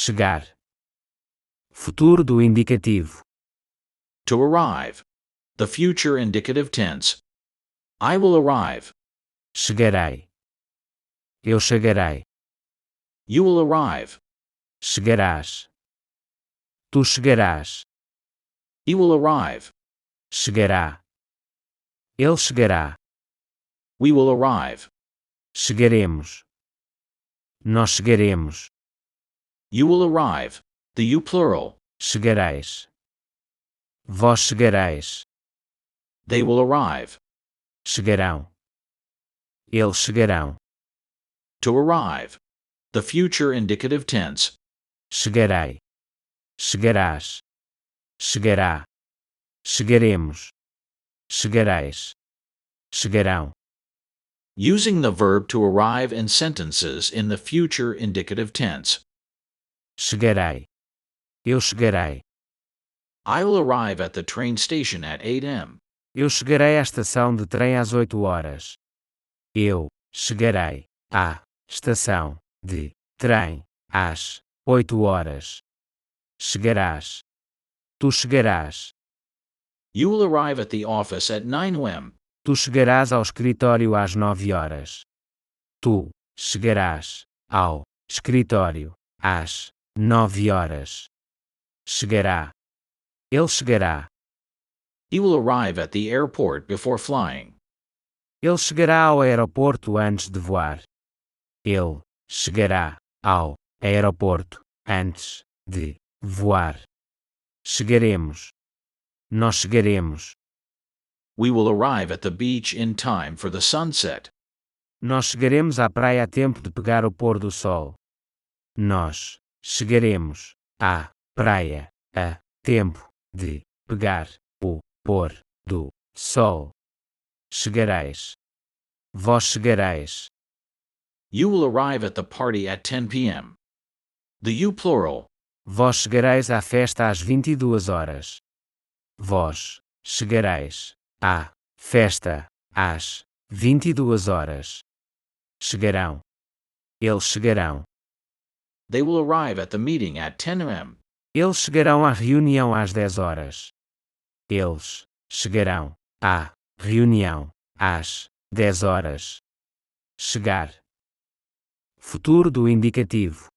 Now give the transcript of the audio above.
Chegar. Futuro do indicativo. To arrive. The future indicative tense. I will arrive. Chegarei. Eu chegarei. You will arrive. Chegarás. Tu chegarás. He will arrive. Chegará. Ele chegará. We will arrive. Chegaremos. Nós chegaremos. You will arrive. The you plural. Chegareis. Vós chegareis. They will arrive. Chegarão. Eles chegarão. To arrive. The future indicative tense. Chegarei. Chegarás. Chegará. Chegaremos. Chegareis. Chegarão. Using the verb to arrive in sentences in the future indicative tense. Chegarei. Eu chegarei. I will arrive at the train station at 8 a.m. Eu chegarei à estação de trem às 8 horas. Eu chegarei à estação de trem às 8 horas. Chegarás. Tu chegarás. You will arrive at the office at 9 a.m. Tu chegarás ao escritório às 9 horas. Tu chegarás ao escritório às 9 horas. Chegará. Ele chegará. He will arrive at the airport before flying. Ele chegará ao aeroporto antes de voar. Ele chegará ao aeroporto antes de voar. Chegaremos. Nós chegaremos. We will arrive at the beach in time for the sunset. Nós chegaremos à praia a tempo de pegar o pôr do sol. Nós chegaremos à praia a tempo de pegar o pôr do sol. Chegareis. Vós chegareis. You will arrive at the party at 10 p.m. The you plural. Vós chegareis à festa às 22 horas. Vós chegareis à festa às 22 horas. Chegarão. Eles chegarão. They will arrive at the meeting at 10 a.m. Eles chegarão à reunião às 10 horas. Eles chegarão à reunião às 10 horas. Chegar. Futuro do indicativo.